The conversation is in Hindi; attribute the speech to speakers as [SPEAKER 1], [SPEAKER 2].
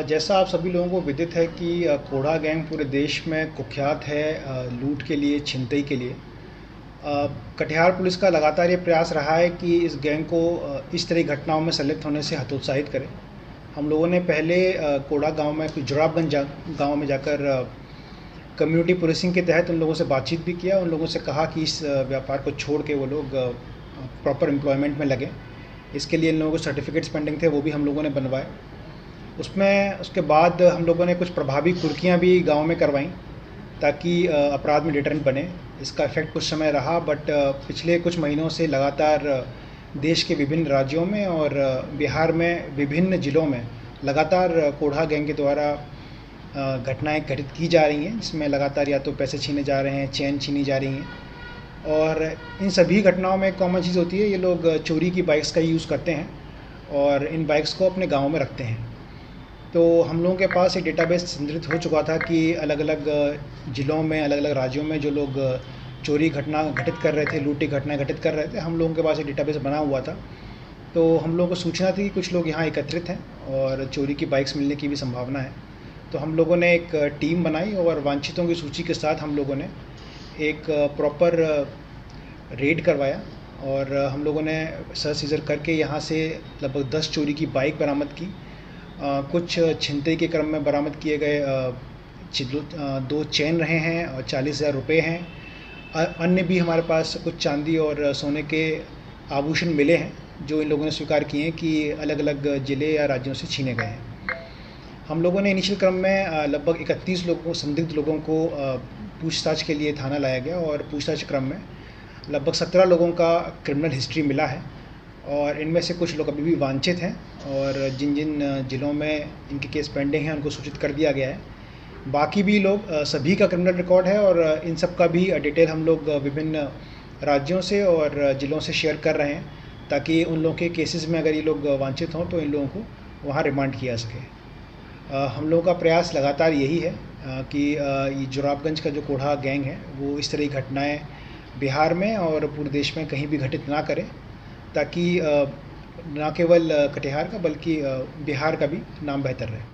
[SPEAKER 1] जैसा आप सभी लोगों को विदित है कि कोढ़ा गैंग पूरे देश में कुख्यात है लूट के लिए, छिनतई के लिए। कटिहार पुलिस का लगातार ये प्रयास रहा है कि इस गैंग को इस तरह की घटनाओं में संलिप्त होने से हतोत्साहित करें। हम लोगों ने पहले कोढ़ा गांव में जुराबगंज गांव में जाकर कम्युनिटी पुलिसिंग के तहत उन लोगों से बातचीत भी किया। उन लोगों से कहा कि इस व्यापार को छोड़ के वो लोग प्रॉपर एम्प्लॉयमेंट में लगें। इसके लिए इन लोगों को सर्टिफिकेट्स पेंडिंग थे, वो भी हम लोगों ने बनवाए। उसके बाद हम लोगों ने कुछ प्रभावी कुर्कियाँ भी गांव में करवाईं ताकि अपराध में डिटरेंट बने। इसका इफेक्ट कुछ समय रहा, बट पिछले कुछ महीनों से लगातार देश के विभिन्न राज्यों में और बिहार में विभिन्न ज़िलों में लगातार कोढ़ा गैंग के द्वारा घटनाएं घटित की जा रही हैं, जिसमें लगातार या तो पैसे छीने जा रहे हैं, चेन छीनी जा रही हैं। और इन सभी घटनाओं में एक कॉमन चीज़ होती है, ये लोग चोरी की बाइक्स का यूज़ करते हैं और इन बाइक्स को अपने गाँव में रखते हैं। तो हम लोगों के पास एक डेटाबेस संग्रहित हो चुका था कि अलग अलग ज़िलों में, अलग अलग राज्यों में जो लोग चोरी घटना घटित कर रहे थे, लूट की घटना घटित कर रहे थे, हम लोगों के पास एक डेटाबेस बना हुआ था। तो हम लोगों को सूचना थी कि कुछ लोग यहाँ एकत्रित हैं और चोरी की बाइक्स मिलने की भी संभावना है। तो हम लोगों ने एक टीम बनाई और वांछितों की सूची के साथ हम लोगों ने एक प्रॉपर रेड करवाया और हम लोगों ने सर्च सीजर करके यहाँ से लगभग 10 चोरी की बाइक बरामद की। कुछ छिनतई के क्रम में बरामद किए गए 2 चेन रहे हैं और 40,000 रुपये हैं। अन्य भी हमारे पास कुछ चांदी और सोने के आभूषण मिले हैं जो इन लोगों ने स्वीकार किए हैं कि अलग अलग ज़िले या राज्यों से छीने गए हैं। हम लोगों ने इनिशियल क्रम में लगभग 31 लोगों संदिग्ध लोगों को पूछताछ के लिए थाना लाया गया और पूछताछ क्रम में लगभग 17 लोगों का क्रिमिनल हिस्ट्री मिला है और इनमें से कुछ लोग अभी भी वांछित हैं और जिन जिन ज़िलों में इनके केस पेंडिंग हैं उनको सूचित कर दिया गया है। बाकी भी लोग सभी का क्रिमिनल रिकॉर्ड है और इन सब का भी डिटेल हम लोग विभिन्न राज्यों से और ज़िलों से शेयर कर रहे हैं ताकि उन लोगों के केसेस में अगर ये लोग वांछित हों तो इन लोगों को वहाँ रिमांड किया सके। हम लोगों का प्रयास लगातार यही है कि ये जुराबगंज का जो कोढ़ा गैंग है वो इस तरह की घटनाएँ बिहार में और पूरे देश में कहीं भी घटित ना करे, ताकि न केवल कटिहार का बल्कि बिहार का भी नाम बेहतर रहे।